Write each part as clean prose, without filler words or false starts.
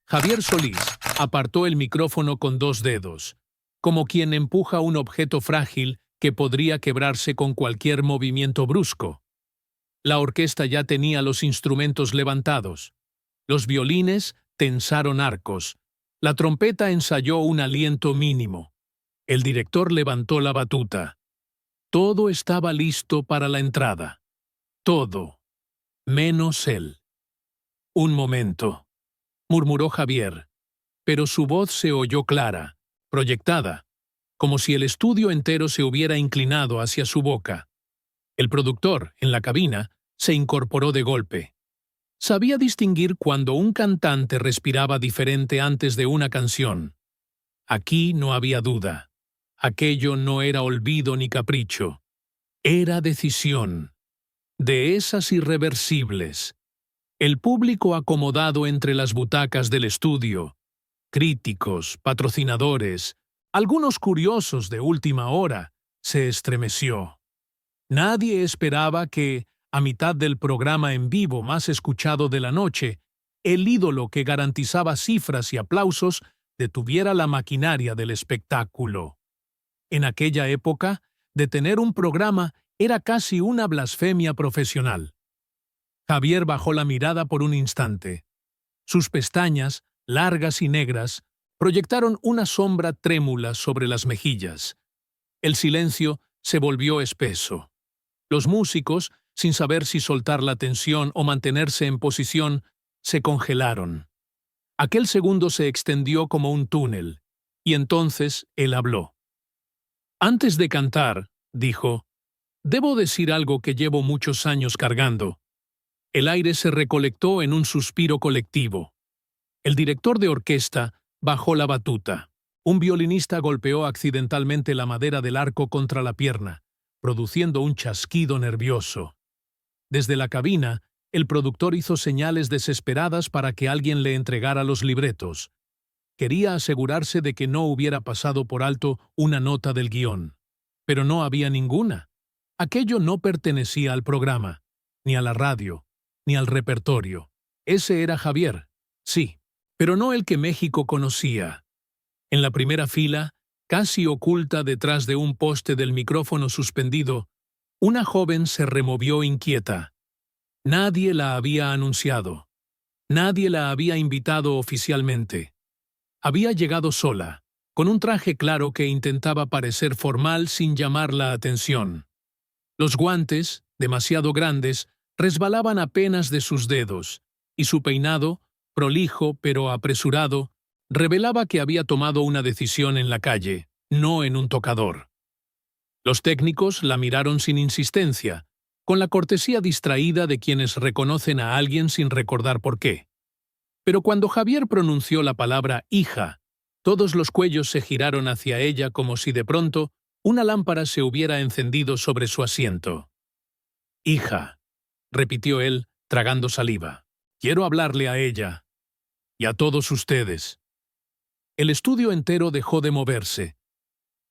Javier Solís apartó el micrófono con 2 dedos, como quien empuja un objeto frágil que podría quebrarse con cualquier movimiento brusco. La orquesta ya tenía los instrumentos levantados. Los violines tensaron arcos. La trompeta ensayó un aliento mínimo. El director levantó la batuta. Todo estaba listo para la entrada. Todo, menos él. «Un momento», murmuró Javier, pero su voz se oyó clara, proyectada, como si el estudio entero se hubiera inclinado hacia su boca. El productor, en la cabina, se incorporó de golpe. Sabía distinguir cuando un cantante respiraba diferente antes de una canción. Aquí no había duda. Aquello no era olvido ni capricho. Era decisión. De esas irreversibles. El público acomodado entre las butacas del estudio, críticos, patrocinadores, algunos curiosos de última hora, se estremeció. Nadie esperaba que, a mitad del programa en vivo más escuchado de la noche, el ídolo que garantizaba cifras y aplausos detuviera la maquinaria del espectáculo. En aquella época, detener un programa era casi una blasfemia profesional. Javier bajó la mirada por un instante. Sus pestañas, largas y negras, proyectaron una sombra trémula sobre las mejillas. El silencio se volvió espeso. Los músicos, sin saber si soltar la tensión o mantenerse en posición, se congelaron. Aquel segundo se extendió como un túnel, y entonces él habló. «Antes de cantar», dijo, «debo decir algo que llevo muchos años cargando». El aire se recolectó en un suspiro colectivo. El director de orquesta bajó la batuta. Un violinista golpeó accidentalmente la madera del arco contra la pierna, produciendo un chasquido nervioso. Desde la cabina, el productor hizo señales desesperadas para que alguien le entregara los libretos. Quería asegurarse de que no hubiera pasado por alto una nota del guión. Pero no había ninguna. Aquello no pertenecía al programa, ni a la radio, ni al repertorio. Ese era Javier, sí, pero no el que México conocía. En la primera fila, casi oculta detrás de un poste del micrófono suspendido, una joven se removió inquieta. Nadie la había anunciado. Nadie la había invitado oficialmente. Había llegado sola, con un traje claro que intentaba parecer formal sin llamar la atención. Los guantes, demasiado grandes, resbalaban apenas de sus dedos, y su peinado, prolijo pero apresurado, revelaba que había tomado una decisión en la calle, no en un tocador. Los técnicos la miraron sin insistencia, con la cortesía distraída de quienes reconocen a alguien sin recordar por qué. Pero cuando Javier pronunció la palabra hija, todos los cuellos se giraron hacia ella como si de pronto una lámpara se hubiera encendido sobre su asiento. «Hija», repitió él, tragando saliva. «Quiero hablarle a ella. Y a todos ustedes». El estudio entero dejó de moverse.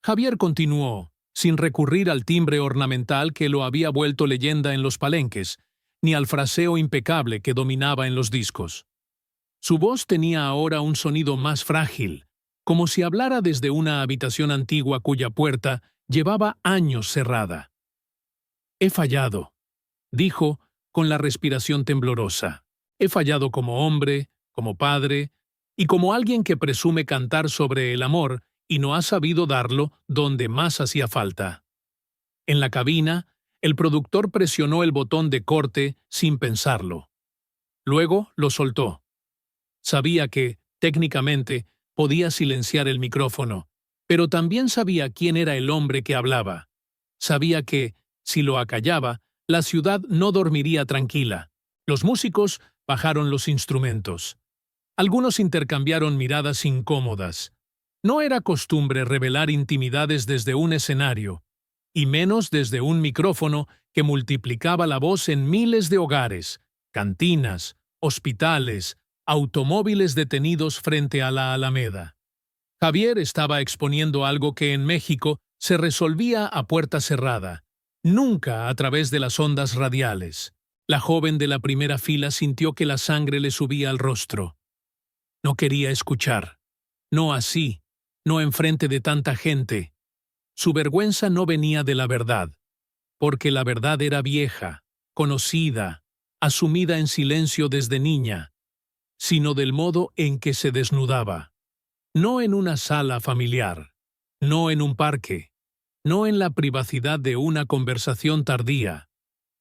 Javier continuó, sin recurrir al timbre ornamental que lo había vuelto leyenda en los palenques, ni al fraseo impecable que dominaba en los discos. Su voz tenía ahora un sonido más frágil, como si hablara desde una habitación antigua cuya puerta llevaba años cerrada. «He fallado», dijo, con la respiración temblorosa. «He fallado como hombre, como padre, y como alguien que presume cantar sobre el amor y no ha sabido darlo donde más hacía falta». En la cabina, el productor presionó el botón de corte sin pensarlo. Luego lo soltó. Sabía que, técnicamente, podía silenciar el micrófono, pero también sabía quién era el hombre que hablaba. Sabía que, si lo acallaba, la ciudad no dormiría tranquila. Los músicos bajaron los instrumentos. Algunos intercambiaron miradas incómodas. No era costumbre revelar intimidades desde un escenario, y menos desde un micrófono que multiplicaba la voz en miles de hogares, cantinas, hospitales, automóviles detenidos frente a la Alameda. Javier estaba exponiendo algo que en México se resolvía a puerta cerrada, nunca a través de las ondas radiales. La joven de la primera fila sintió que la sangre le subía al rostro. No quería escuchar. No así, no enfrente de tanta gente. Su vergüenza no venía de la verdad, porque la verdad era vieja, conocida, asumida en silencio desde niña, sino del modo en que se desnudaba. No en una sala familiar, no en un parque, no en la privacidad de una conversación tardía,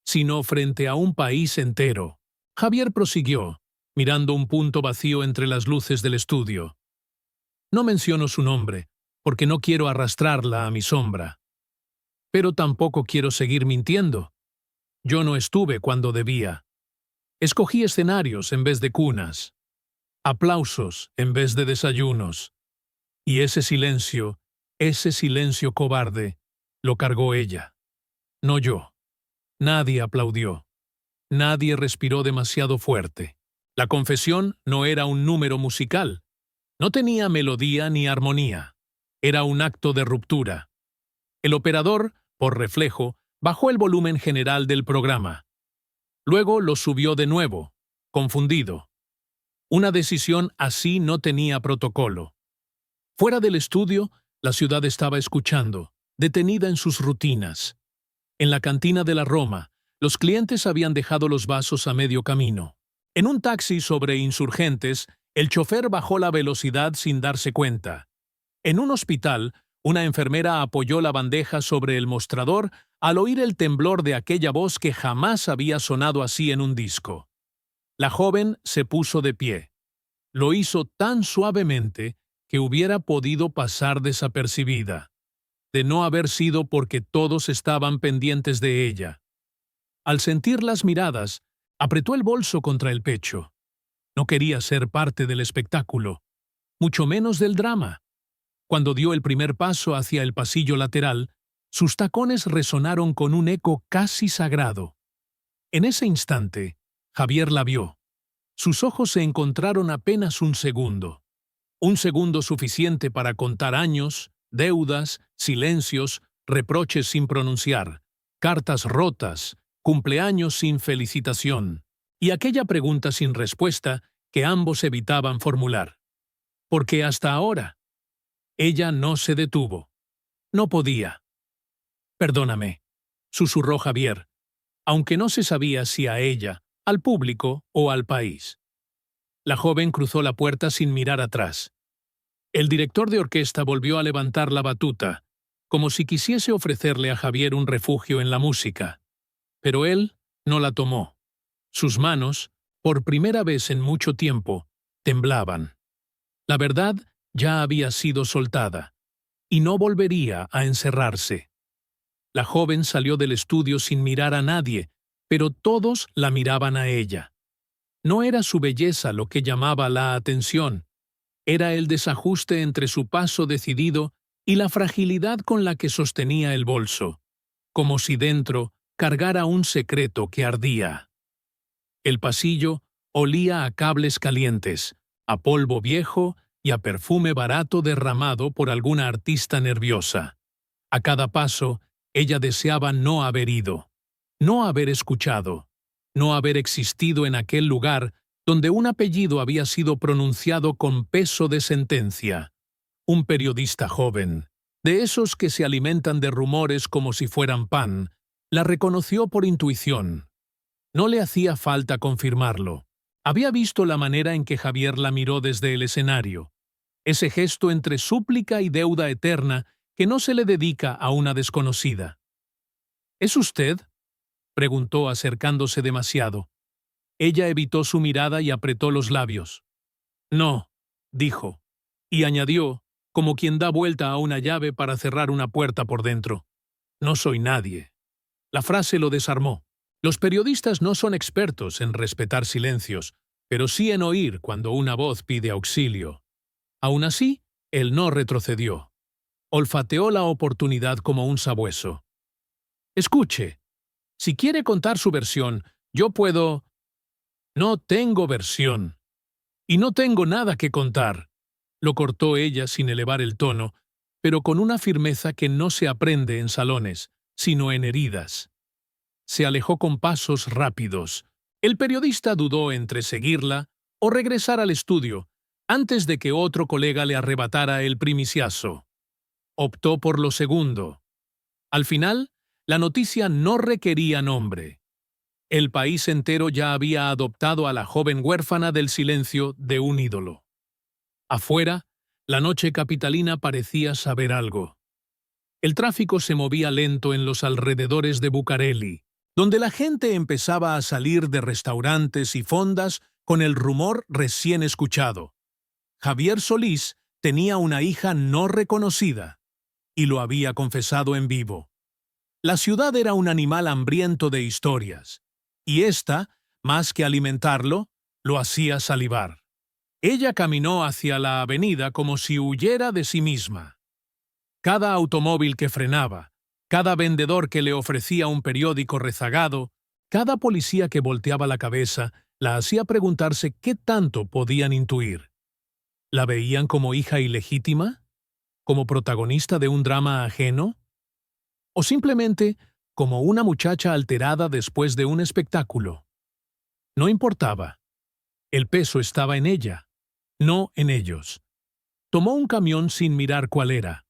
sino frente a un país entero. Javier prosiguió, mirando un punto vacío entre las luces del estudio. No menciono su nombre, porque no quiero arrastrarla a mi sombra. Pero tampoco quiero seguir mintiendo. Yo no estuve cuando debía. Escogí escenarios en vez de cunas, aplausos en vez de desayunos. Y ese silencio cobarde, lo cargó ella. No yo. Nadie aplaudió. Nadie respiró demasiado fuerte. La confesión no era un número musical. No tenía melodía ni armonía. Era un acto de ruptura. El operador, por reflejo, bajó el volumen general del programa. Luego lo subió de nuevo, confundido. Una decisión así no tenía protocolo. Fuera del estudio, la ciudad estaba escuchando, detenida en sus rutinas. En la cantina de la Roma, los clientes habían dejado los vasos a medio camino. En un taxi sobre Insurgentes, el chofer bajó la velocidad sin darse cuenta. En un hospital, una enfermera apoyó la bandeja sobre el mostrador al oír el temblor de aquella voz que jamás había sonado así en un disco. La joven se puso de pie. Lo hizo tan suavemente que hubiera podido pasar desapercibida, de no haber sido porque todos estaban pendientes de ella. Al sentir las miradas, apretó el bolso contra el pecho. No quería ser parte del espectáculo, mucho menos del drama. Cuando dio el primer paso hacia el pasillo lateral, sus tacones resonaron con un eco casi sagrado. En ese instante, Javier la vio. Sus ojos se encontraron apenas un segundo suficiente para contar años, deudas, silencios, reproches sin pronunciar, cartas rotas, cumpleaños sin felicitación, y aquella pregunta sin respuesta que ambos evitaban formular. Porque hasta ahora, ella no se detuvo. No podía. «Perdóname», susurró Javier, aunque no se sabía si a ella, al público o al país. La joven cruzó la puerta sin mirar atrás. El director de orquesta volvió a levantar la batuta, como si quisiese ofrecerle a Javier un refugio en la música. Pero él no la tomó. Sus manos, por primera vez en mucho tiempo, temblaban. La verdad ya había sido soltada, y no volvería a encerrarse. La joven salió del estudio sin mirar a nadie, pero todos la miraban a ella. No era su belleza lo que llamaba la atención. Era el desajuste entre su paso decidido y la fragilidad con la que sostenía el bolso, como si dentro cargara un secreto que ardía. El pasillo olía a cables calientes, a polvo viejo y a perfume barato derramado por alguna artista nerviosa. A cada paso, ella deseaba no haber ido, no haber escuchado, no haber existido en aquel lugar donde un apellido había sido pronunciado con peso de sentencia. Un periodista joven, de esos que se alimentan de rumores como si fueran pan, la reconoció por intuición. No le hacía falta confirmarlo. Había visto la manera en que Javier la miró desde el escenario, ese gesto entre súplica y deuda eterna que no se le dedica a una desconocida. «¿Es usted?», preguntó acercándose demasiado. Ella evitó su mirada y apretó los labios. «No», dijo, y añadió, como quien da vuelta a una llave para cerrar una puerta por dentro. «No soy nadie». La frase lo desarmó. Los periodistas no son expertos en respetar silencios, pero sí en oír cuando una voz pide auxilio. Aún así, él no retrocedió. Olfateó la oportunidad como un sabueso. «Escuche, si quiere contar su versión, yo puedo...» «No tengo versión. Y no tengo nada que contar», lo cortó ella sin elevar el tono, pero con una firmeza que no se aprende en salones, sino en heridas. Se alejó con pasos rápidos. El periodista dudó entre seguirla o regresar al estudio, antes de que otro colega le arrebatara el primiciazo. Optó por lo segundo. Al final, la noticia no requería nombre. El país entero ya había adoptado a la joven huérfana del silencio de un ídolo. Afuera, la noche capitalina parecía saber algo. El tráfico se movía lento en los alrededores de Bucareli, donde la gente empezaba a salir de restaurantes y fondas con el rumor recién escuchado. Javier Solís tenía una hija no reconocida, y lo había confesado en vivo. La ciudad era un animal hambriento de historias, y ésta, más que alimentarlo, lo hacía salivar. Ella caminó hacia la avenida como si huyera de sí misma. Cada automóvil que frenaba, cada vendedor que le ofrecía un periódico rezagado, cada policía que volteaba la cabeza, la hacía preguntarse qué tanto podían intuir. ¿La veían como hija ilegítima? ¿Como protagonista de un drama ajeno? ¿O simplemente como una muchacha alterada después de un espectáculo? No importaba. El peso estaba en ella, no en ellos. Tomó un camión sin mirar cuál era.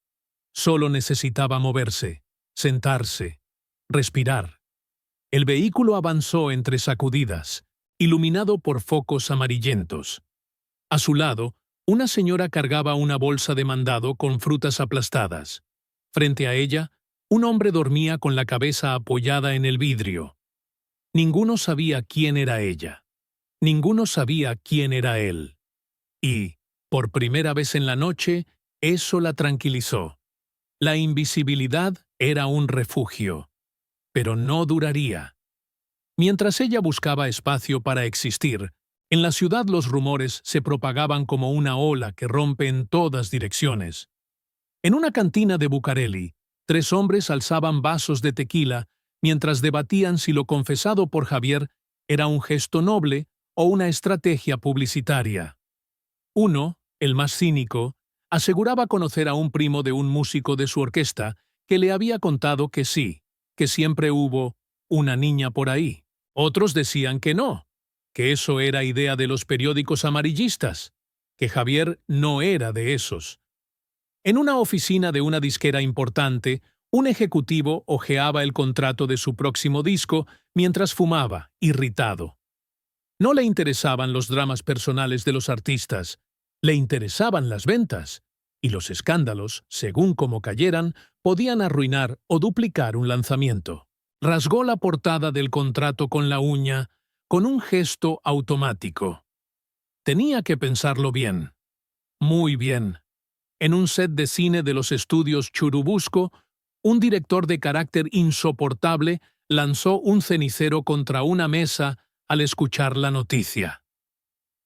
Solo necesitaba moverse, sentarse, respirar. El vehículo avanzó entre sacudidas, iluminado por focos amarillentos. A su lado, una señora cargaba una bolsa de mandado con frutas aplastadas. Frente a ella, un hombre dormía con la cabeza apoyada en el vidrio. Ninguno sabía quién era ella. Ninguno sabía quién era él. Y, por primera vez en la noche, eso la tranquilizó. La invisibilidad era un refugio, pero no duraría. Mientras ella buscaba espacio para existir, en la ciudad los rumores se propagaban como una ola que rompe en todas direcciones. En una cantina de Bucareli, 3 hombres alzaban vasos de tequila mientras debatían si lo confesado por Javier era un gesto noble o una estrategia publicitaria. Uno, el más cínico, aseguraba conocer a un primo de un músico de su orquesta que le había contado que sí, que siempre hubo una niña por ahí. Otros decían que no, que eso era idea de los periódicos amarillistas, que Javier no era de esos. En una oficina de una disquera importante, un ejecutivo hojeaba el contrato de su próximo disco mientras fumaba, irritado. No le interesaban los dramas personales de los artistas, le interesaban las ventas, y los escándalos, según como cayeran, podían arruinar o duplicar un lanzamiento. Rasgó la portada del contrato con la uña, con un gesto automático. Tenía que pensarlo bien. Muy bien. En un set de cine de los estudios Churubusco, un director de carácter insoportable lanzó un cenicero contra una mesa al escuchar la noticia.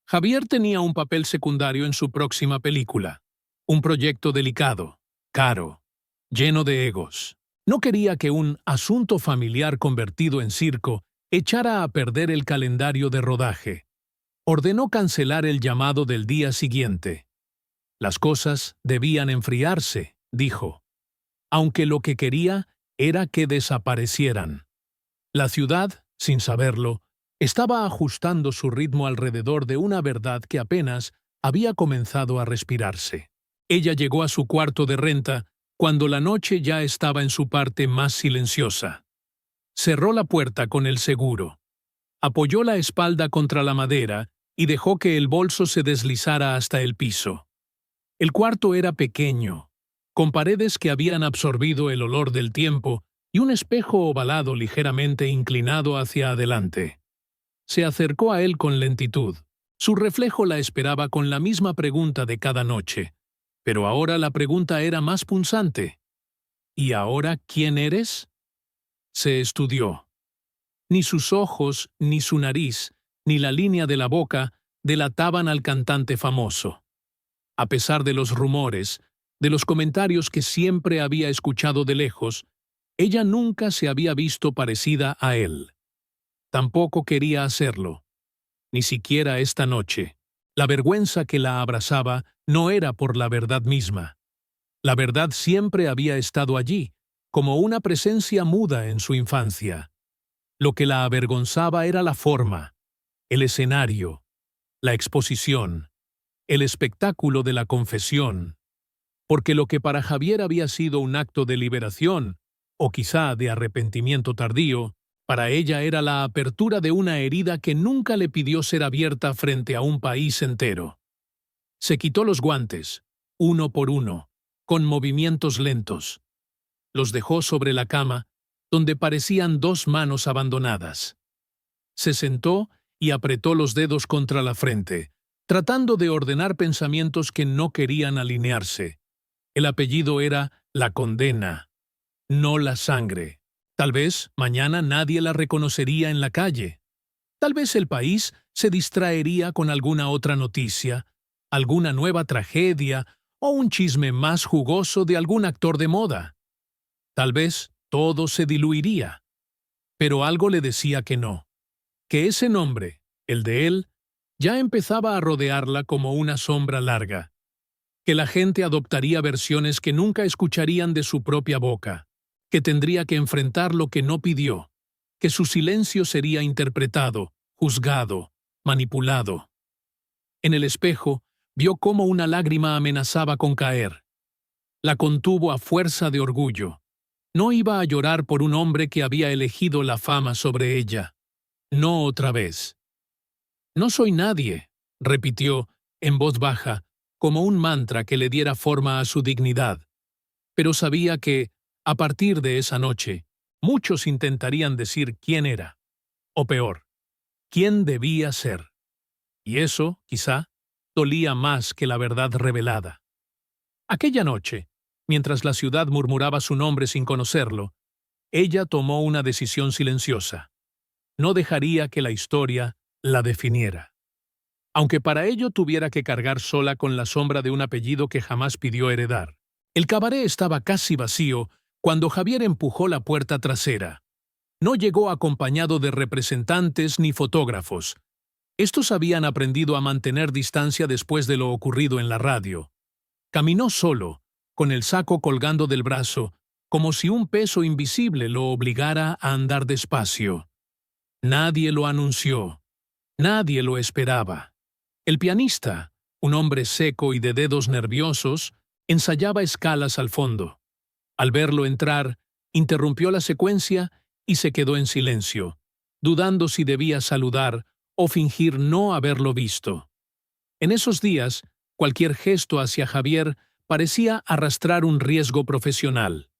Javier tenía un papel secundario en su próxima película, un proyecto delicado, caro, lleno de egos. No quería que un asunto familiar convertido en circo echara a perder el calendario de rodaje. Ordenó cancelar el llamado del día siguiente. Las cosas debían enfriarse, dijo, aunque lo que quería era que desaparecieran. La ciudad, sin saberlo, estaba ajustando su ritmo alrededor de una verdad que apenas había comenzado a respirarse. Ella llegó a su cuarto de renta cuando la noche ya estaba en su parte más silenciosa. Cerró la puerta con el seguro. Apoyó la espalda contra la madera y dejó que el bolso se deslizara hasta el piso. El cuarto era pequeño, con paredes que habían absorbido el olor del tiempo y un espejo ovalado ligeramente inclinado hacia adelante. Se acercó a él con lentitud. Su reflejo la esperaba con la misma pregunta de cada noche, pero ahora la pregunta era más punzante. ¿Y ahora quién eres? Se estudió. Ni sus ojos, ni su nariz, ni la línea de la boca delataban al cantante famoso. A pesar de los rumores, de los comentarios que siempre había escuchado de lejos, ella nunca se había visto parecida a él. Tampoco quería hacerlo, ni siquiera esta noche. La vergüenza que la abrazaba no era por la verdad misma. La verdad siempre había estado allí, como una presencia muda en su infancia. Lo que la avergonzaba era la forma, el escenario, la exposición. el espectáculo de la confesión. Porque lo que para Javier había sido un acto de liberación, o quizá de arrepentimiento tardío, para ella era la apertura de una herida que nunca le pidió ser abierta frente a un país entero. Se quitó los guantes, uno por uno, con movimientos lentos. Los dejó sobre la cama, donde parecían dos manos abandonadas. Se sentó y apretó los dedos contra la frente, tratando de ordenar pensamientos que no querían alinearse. El apellido era la condena, no la sangre. Tal vez mañana nadie la reconocería en la calle. Tal vez el país se distraería con alguna otra noticia, alguna nueva tragedia o un chisme más jugoso de algún actor de moda. Tal vez todo se diluiría. Pero algo le decía que no, que ese nombre, el de él, ya empezaba a rodearla como una sombra larga, que la gente adoptaría versiones que nunca escucharían de su propia boca, que tendría que enfrentar lo que no pidió, que su silencio sería interpretado, juzgado, manipulado. En el espejo, vio cómo una lágrima amenazaba con caer. La contuvo a fuerza de orgullo. No iba a llorar por un hombre que había elegido la fama sobre ella. No otra vez. No soy nadie, repitió, en voz baja, como un mantra que le diera forma a su dignidad. Pero sabía que, a partir de esa noche, muchos intentarían decir quién era. O peor, quién debía ser. Y eso, quizá, dolía más que la verdad revelada. Aquella noche, mientras la ciudad murmuraba su nombre sin conocerlo, ella tomó una decisión silenciosa. No dejaría que la historia la definiera. Aunque para ello tuviera que cargar sola con la sombra de un apellido que jamás pidió heredar. El cabaret estaba casi vacío cuando Javier empujó la puerta trasera. No llegó acompañado de representantes ni fotógrafos. Estos habían aprendido a mantener distancia después de lo ocurrido en la radio. Caminó solo, con el saco colgando del brazo, como si un peso invisible lo obligara a andar despacio. Nadie lo anunció. Nadie lo esperaba. El pianista, un hombre seco y de dedos nerviosos, ensayaba escalas al fondo. Al verlo entrar, interrumpió la secuencia y se quedó en silencio, dudando si debía saludar o fingir no haberlo visto. En esos días, cualquier gesto hacia Javier parecía arrastrar un riesgo profesional.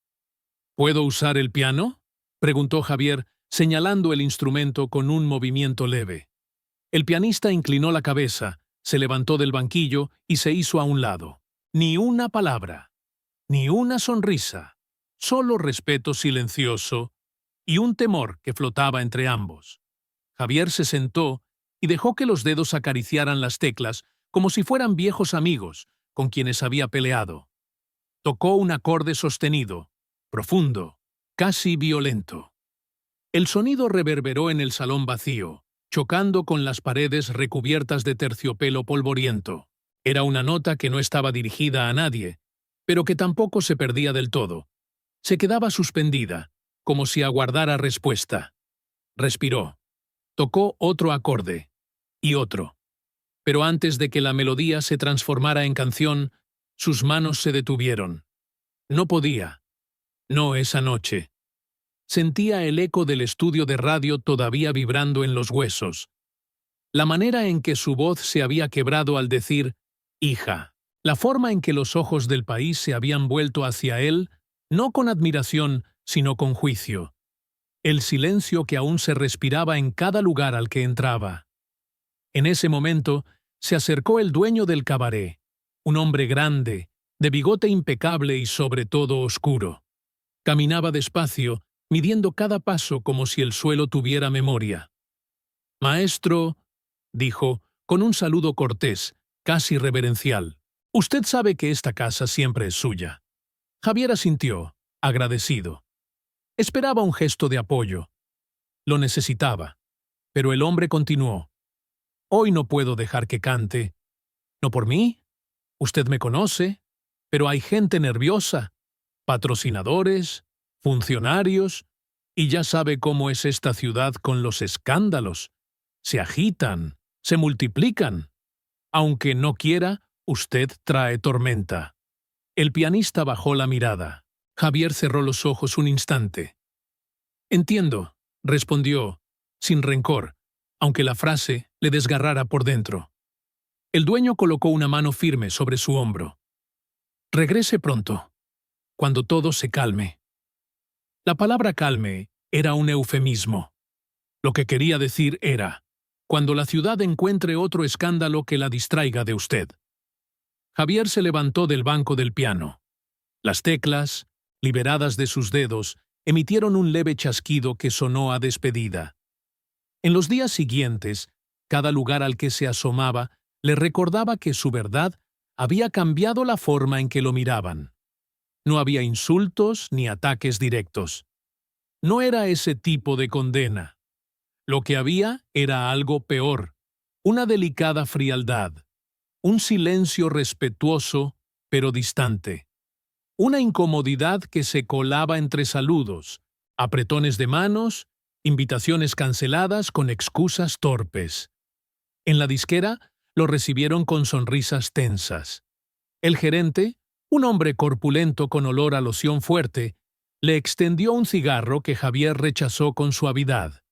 ¿Puedo usar el piano?, preguntó Javier, señalando el instrumento con un movimiento leve. El pianista inclinó la cabeza, se levantó del banquillo y se hizo a un lado. Ni una palabra, ni una sonrisa, solo respeto silencioso y un temor que flotaba entre ambos. Javier se sentó y dejó que los dedos acariciaran las teclas como si fueran viejos amigos con quienes había peleado. Tocó un acorde sostenido, profundo, casi violento. El sonido reverberó en el salón vacío, chocando con las paredes recubiertas de terciopelo polvoriento. Era una nota que no estaba dirigida a nadie, pero que tampoco se perdía del todo. Se quedaba suspendida, como si aguardara respuesta. Respiró. Tocó otro acorde, y otro. Pero antes de que la melodía se transformara en canción, sus manos se detuvieron. No podía. No esa noche. Sentía el eco del estudio de radio todavía vibrando en los huesos. La manera en que su voz se había quebrado al decir «hija». La forma en que los ojos del país se habían vuelto hacia él, no con admiración, sino con juicio. El silencio que aún se respiraba en cada lugar al que entraba. En ese momento, se acercó el dueño del cabaret, un hombre grande, de bigote impecable y sobre todo oscuro. Caminaba despacio, midiendo cada paso como si el suelo tuviera memoria. «Maestro», dijo, con un saludo cortés, casi reverencial, «usted sabe que esta casa siempre es suya». Javier asintió, agradecido. Esperaba un gesto de apoyo. Lo necesitaba. Pero el hombre continuó. «Hoy no puedo dejar que cante. No por mí. Usted me conoce. Pero hay gente nerviosa. Patrocinadores, funcionarios, y ya sabe cómo es esta ciudad con los escándalos. Se agitan, se multiplican. Aunque no quiera, usted trae tormenta. El pianista bajó la mirada. Javier cerró los ojos un instante. Entiendo, respondió, sin rencor, aunque la frase le desgarrara por dentro. El dueño colocó una mano firme sobre su hombro. Regrese pronto, cuando todo se calme. La palabra calme era un eufemismo. Lo que quería decir era, cuando la ciudad encuentre otro escándalo que la distraiga de usted. Javier se levantó del banco del piano. Las teclas, liberadas de sus dedos, emitieron un leve chasquido que sonó a despedida. En los días siguientes, cada lugar al que se asomaba le recordaba que su verdad había cambiado la forma en que lo miraban. No había insultos ni ataques directos. No era ese tipo de condena. Lo que había era algo peor, una delicada frialdad, un silencio respetuoso pero distante, una incomodidad que se colaba entre saludos, apretones de manos, invitaciones canceladas con excusas torpes. En la disquera lo recibieron con sonrisas tensas. El gerente, un hombre corpulento con olor a loción fuerte, le extendió un cigarro que Javier rechazó con suavidad.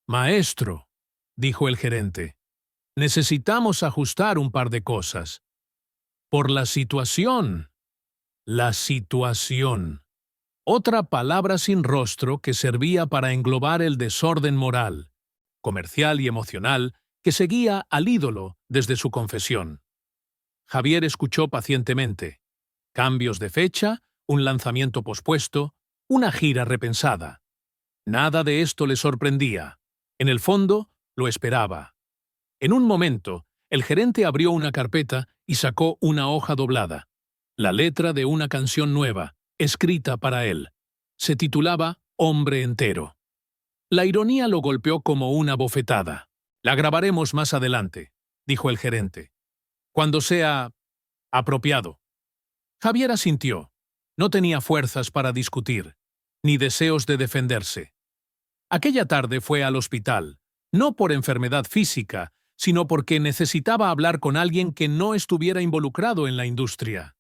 «Maestro», dijo el gerente, «necesitamos ajustar un par de cosas. Por la situación». La situación. Otra palabra sin rostro que servía para englobar el desorden moral, comercial y emocional que seguía al ídolo desde su confesión. Javier escuchó pacientemente. Cambios de fecha, un lanzamiento pospuesto, una gira repensada. Nada de esto le sorprendía. En el fondo, lo esperaba. En un momento, el gerente abrió una carpeta y sacó una hoja doblada. La letra de una canción nueva, escrita para él. Se titulaba Hombre entero. La ironía lo golpeó como una bofetada. «La grabaremos más adelante», dijo el gerente. «Cuando sea apropiado». Javier asintió. No tenía fuerzas para discutir, ni deseos de defenderse. Aquella tarde fue al hospital, no por enfermedad física, sino porque necesitaba hablar con alguien que no estuviera involucrado en la industria.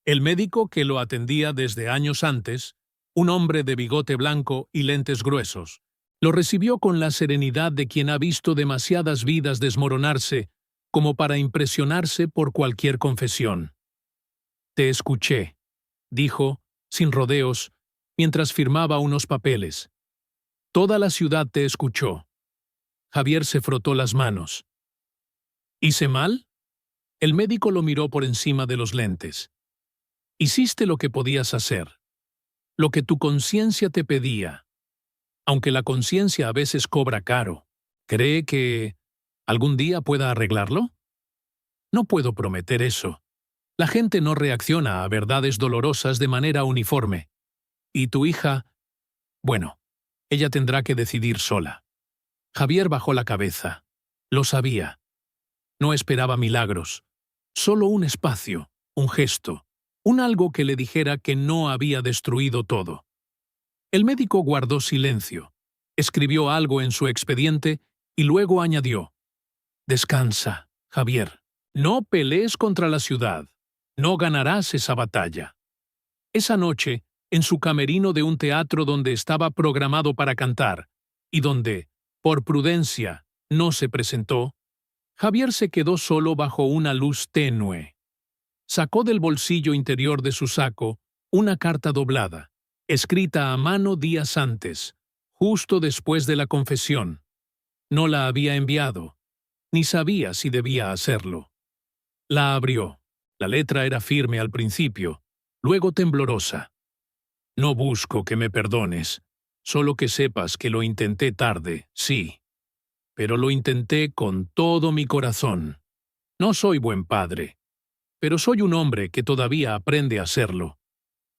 El médico que lo atendía desde años antes, un hombre de bigote blanco y lentes gruesos, lo recibió con la serenidad de quien ha visto demasiadas vidas desmoronarse como para impresionarse por cualquier confesión. «Te escuché», dijo, sin rodeos, mientras firmaba unos papeles. «Toda la ciudad te escuchó». Javier se frotó las manos. «¿Hice mal?» El médico lo miró por encima de los lentes. «Hiciste lo que podías hacer, lo que tu conciencia te pedía. Aunque la conciencia a veces cobra caro. ¿Cree que algún día pueda arreglarlo?» «No puedo prometer eso. La gente no reacciona a verdades dolorosas de manera uniforme. Y tu hija, bueno, ella tendrá que decidir sola». Javier bajó la cabeza. Lo sabía. No esperaba milagros. Solo un espacio, un gesto, un algo que le dijera que no había destruido todo. El médico guardó silencio, escribió algo en su expediente y luego añadió: «Descansa, Javier. No pelees contra la ciudad. No ganarás esa batalla». Esa noche, en su camerino de un teatro donde estaba programado para cantar, y donde, por prudencia, no se presentó, Javier se quedó solo bajo una luz tenue. Sacó del bolsillo interior de su saco una carta doblada, escrita a mano días antes, justo después de la confesión. No la había enviado, ni sabía si debía hacerlo. La abrió. La letra era firme al principio, luego temblorosa. «No busco que me perdones, solo que sepas que lo intenté tarde, sí. Pero lo intenté con todo mi corazón. No soy buen padre, pero soy un hombre que todavía aprende a serlo.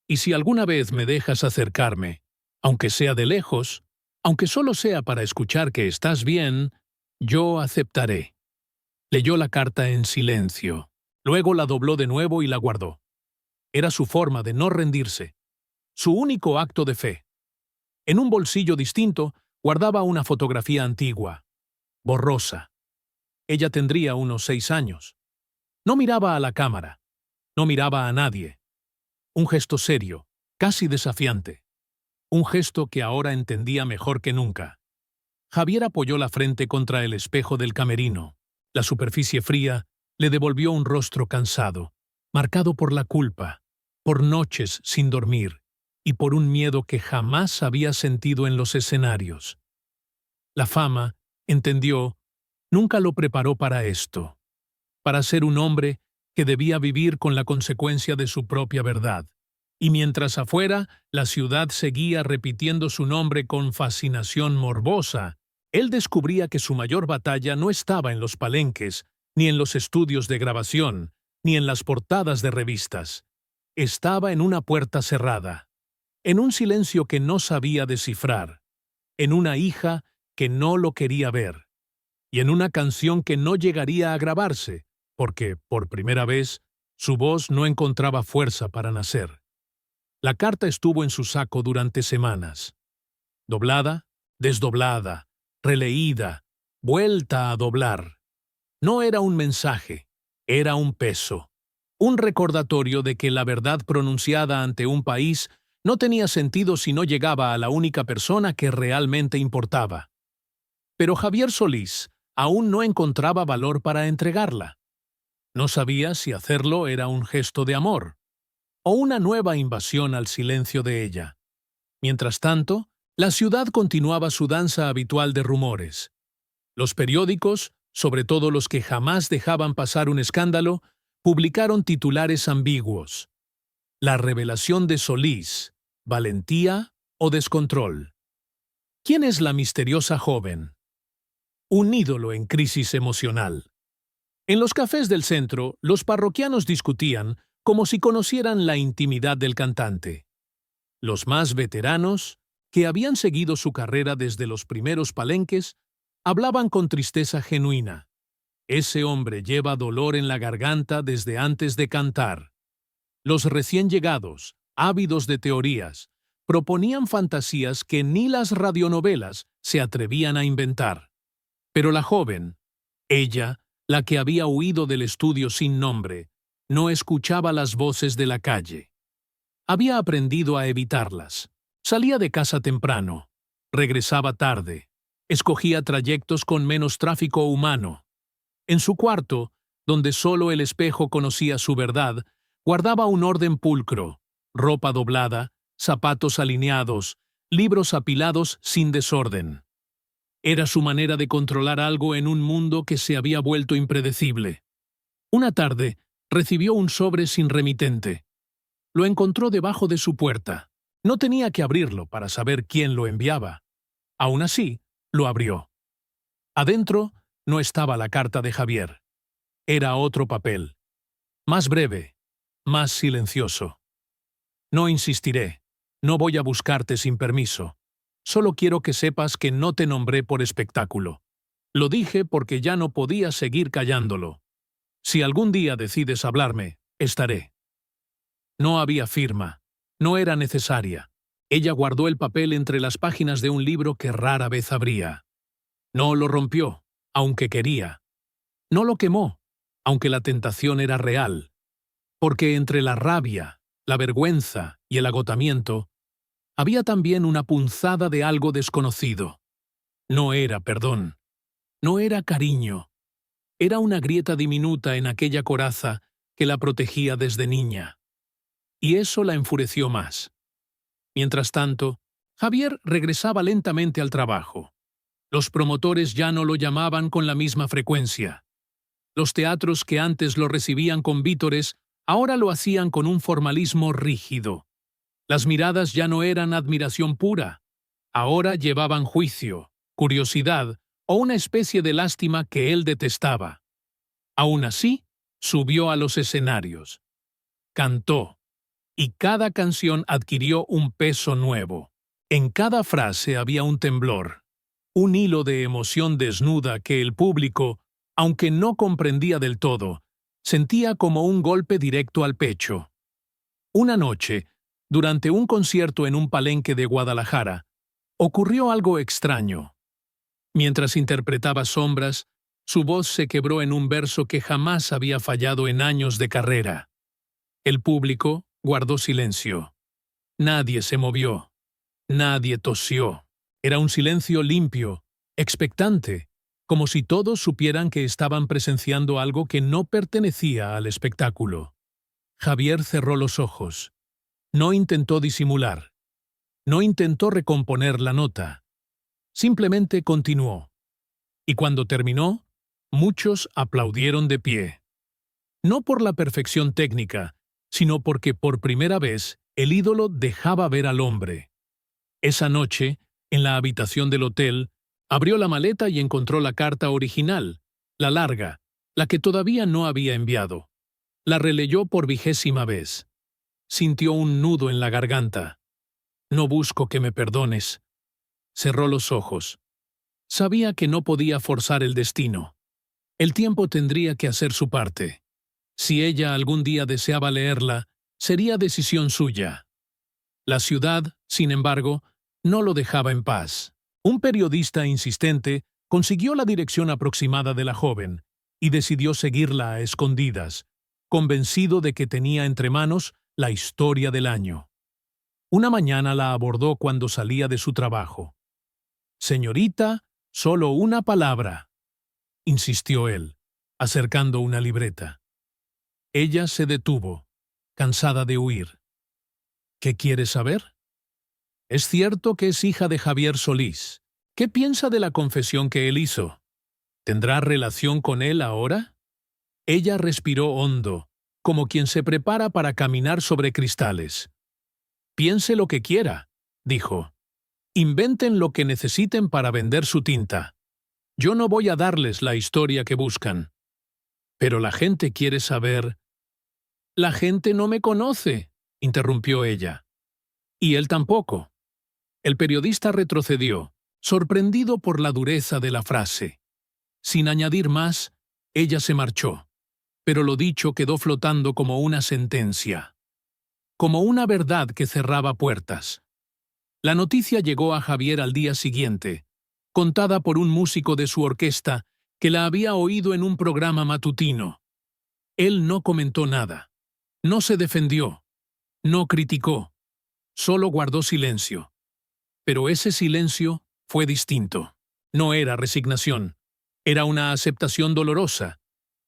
Y si alguna vez me dejas acercarme, aunque sea de lejos, aunque solo sea para escuchar que estás bien, yo aceptaré». Leyó la carta en silencio. Luego la dobló de nuevo y la guardó. Era su forma de no rendirse. Su único acto de fe. En un bolsillo distinto guardaba una fotografía antigua, borrosa. Ella tendría unos 6 años. No miraba a la cámara. No miraba a nadie. Un gesto serio, casi desafiante. Un gesto que ahora entendía mejor que nunca. Javier apoyó la frente contra el espejo del camerino. La superficie fría le devolvió un rostro cansado, marcado por la culpa, por noches sin dormir y por un miedo que jamás había sentido en los escenarios. La fama, entendió, nunca lo preparó para esto, para ser un hombre que debía vivir con la consecuencia de su propia verdad. Y mientras afuera la ciudad seguía repitiendo su nombre con fascinación morbosa, él descubría que su mayor batalla no estaba en los palenques, ni en los estudios de grabación, ni en las portadas de revistas. Estaba en una puerta cerrada, en un silencio que no sabía descifrar, en una hija que no lo quería ver, y en una canción que no llegaría a grabarse, porque, por primera vez, su voz no encontraba fuerza para nacer. La carta estuvo en su saco durante semanas. Doblada, desdoblada, releída, vuelta a doblar. No era un mensaje, era un peso. Un recordatorio de que la verdad pronunciada ante un país no tenía sentido si no llegaba a la única persona que realmente importaba. Pero Javier Solís aún no encontraba valor para entregarla. No sabía si hacerlo era un gesto de amor o una nueva invasión al silencio de ella. Mientras tanto, la ciudad continuaba su danza habitual de rumores. Los periódicos, sobre todo los que jamás dejaban pasar un escándalo, publicaron titulares ambiguos. La revelación de Solís, valentía o descontrol. ¿Quién es la misteriosa joven? Un ídolo en crisis emocional. En los cafés del centro, los parroquianos discutían como si conocieran la intimidad del cantante. Los más veteranos, que habían seguido su carrera desde los primeros palenques, hablaban con tristeza genuina. Ese hombre lleva dolor en la garganta desde antes de cantar. Los recién llegados, ávidos de teorías, proponían fantasías que ni las radionovelas se atrevían a inventar. Pero la joven, ella, la que había huido del estudio sin nombre, no escuchaba las voces de la calle. Había aprendido a evitarlas. Salía de casa temprano, regresaba tarde, escogía trayectos con menos tráfico humano. En su cuarto, donde solo el espejo conocía su verdad, guardaba un orden pulcro, ropa doblada, zapatos alineados, libros apilados sin desorden. Era su manera de controlar algo en un mundo que se había vuelto impredecible. Una tarde, recibió un sobre sin remitente. Lo encontró debajo de su puerta. No tenía que abrirlo para saber quién lo enviaba. Aún así, lo abrió. Adentro no estaba la carta de Javier. Era otro papel. Más breve, más silencioso. No insistiré. No voy a buscarte sin permiso. Solo quiero que sepas que no te nombré por espectáculo. Lo dije porque ya no podía seguir callándolo. Si algún día decides hablarme, estaré. No había firma. No era necesaria. Ella guardó el papel entre las páginas de un libro que rara vez abría. No lo rompió, aunque quería. No lo quemó, aunque la tentación era real. Porque entre la rabia, la vergüenza y el agotamiento, había también una punzada de algo desconocido. No era perdón. No era cariño. Era una grieta diminuta en aquella coraza que la protegía desde niña. Y eso la enfureció más. Mientras tanto, Javier regresaba lentamente al trabajo. Los promotores ya no lo llamaban con la misma frecuencia. Los teatros que antes lo recibían con vítores, ahora lo hacían con un formalismo rígido. Las miradas ya no eran admiración pura. Ahora llevaban juicio, curiosidad o una especie de lástima que él detestaba. Aún así, subió a los escenarios. Cantó. Y cada canción adquirió un peso nuevo. En cada frase había un temblor, un hilo de emoción desnuda que el público, aunque no comprendía del todo, sentía como un golpe directo al pecho. Una noche, durante un concierto en un palenque de Guadalajara, ocurrió algo extraño. Mientras interpretaba Sombras, Su voz se quebró en un verso que jamás había fallado en años de carrera. El público guardó silencio. Nadie se movió. Nadie tosió. Era un silencio limpio, expectante, como si todos supieran que estaban presenciando algo que no pertenecía al espectáculo. Javier cerró los ojos. No intentó disimular. No intentó recomponer la nota. Simplemente continuó. Y cuando terminó, muchos aplaudieron de pie. No por la perfección técnica, sino porque por primera vez el ídolo dejaba ver al hombre. Esa noche, en la habitación del hotel, abrió la maleta y encontró la carta original, la larga, la que todavía no había enviado. La releyó por 20ª vez. Sintió un nudo en la garganta. No busco que me perdones. Cerró los ojos. Sabía que no podía forzar el destino. El tiempo tendría que hacer su parte. Si ella algún día deseaba leerla, sería decisión suya. La ciudad, sin embargo, no lo dejaba en paz. Un periodista insistente consiguió la dirección aproximada de la joven y decidió seguirla a escondidas, convencido de que tenía entre manos la historia del año. Una mañana la abordó cuando salía de su trabajo. «Señorita, solo una palabra», insistió él, acercando una libreta. Ella se detuvo, cansada de huir. «¿Qué quieres saber?» «Es cierto que es hija de Javier Solís. ¿Qué piensa de la confesión que él hizo? ¿Tendrá relación con él ahora?» Ella respiró hondo, como quien se prepara para caminar sobre cristales. «Piense lo que quiera», dijo. «Inventen lo que necesiten para vender su tinta. Yo no voy a darles la historia que buscan. Pero la gente quiere saber». «La gente no me conoce», interrumpió ella. «Y él tampoco». El periodista retrocedió, sorprendido por la dureza de la frase. Sin añadir más, ella se marchó, pero lo dicho quedó flotando como una sentencia, como una verdad que cerraba puertas. La noticia llegó a Javier al día siguiente, contada por un músico de su orquesta que la había oído en un programa matutino. Él no comentó nada, no se defendió, no criticó, solo guardó silencio. Pero ese silencio fue distinto. No era resignación, era una aceptación dolorosa.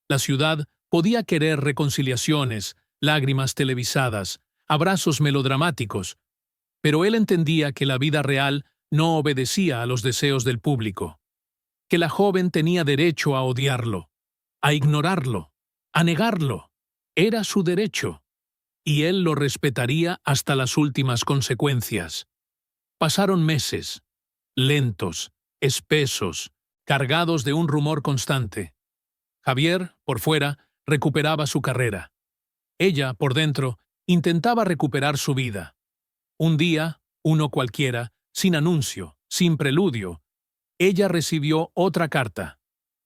La ciudad podía querer reconciliaciones, lágrimas televisadas, abrazos melodramáticos, pero él entendía que la vida real no obedecía a los deseos del público, que la joven tenía derecho a odiarlo, a ignorarlo, a negarlo. Era su derecho, y él lo respetaría hasta las últimas consecuencias. Pasaron meses, lentos, espesos, cargados de un rumor constante. Javier, por fuera, recuperaba su carrera. Ella, por dentro, intentaba recuperar su vida. Un día, uno cualquiera, sin anuncio, sin preludio, ella recibió otra carta.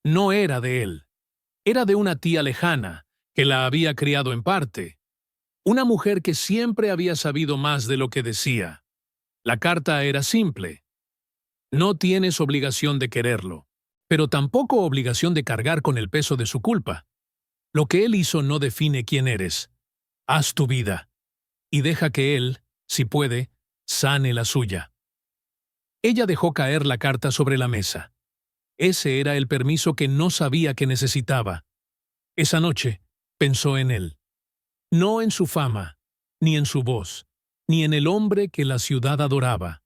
No era de él. Era de una tía lejana, que la había criado en parte. Una mujer que siempre había sabido más de lo que decía. La carta era simple. No tienes obligación de quererlo, pero tampoco obligación de cargar con el peso de su culpa. Lo que él hizo no define quién eres. Haz tu vida, y deja que él, si puede, sane la suya. Ella dejó caer la carta sobre la mesa. Ese era el permiso que no sabía que necesitaba. Esa noche pensó en él. No en su fama, ni en su voz, ni en el hombre que la ciudad adoraba.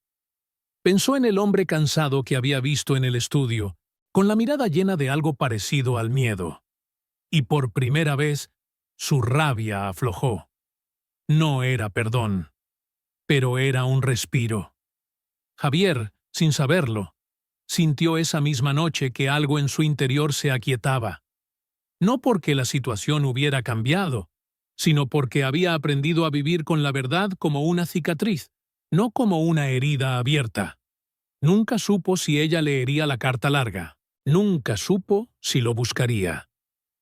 Pensó en el hombre cansado que había visto en el estudio, con la mirada llena de algo parecido al miedo. Y por primera vez, su rabia aflojó. No era perdón, pero era un respiro. Javier, sin saberlo, sintió esa misma noche que algo en su interior se aquietaba. No porque la situación hubiera cambiado, sino porque había aprendido a vivir con la verdad como una cicatriz, no como una herida abierta. Nunca supo si ella leería la carta larga. Nunca supo si lo buscaría.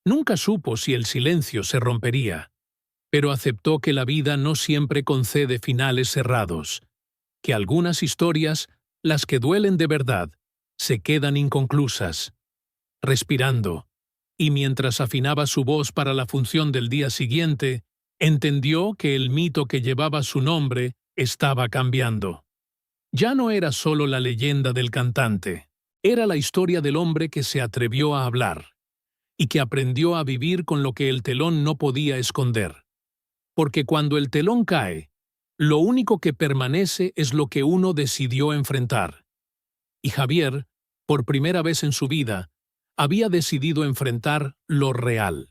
Nunca supo si el silencio se rompería. Pero aceptó que la vida no siempre concede finales cerrados, que algunas historias, las que duelen de verdad, se quedan inconclusas. respirando, y mientras afinaba su voz para la función del día siguiente, entendió que el mito que llevaba su nombre estaba cambiando. Ya no era solo la leyenda del cantante, era la historia del hombre que se atrevió a hablar y que aprendió a vivir con lo que el telón no podía esconder. Porque cuando el telón cae, lo único que permanece es lo que uno decidió enfrentar. Y Javier, por primera vez en su vida, había decidido enfrentar lo real.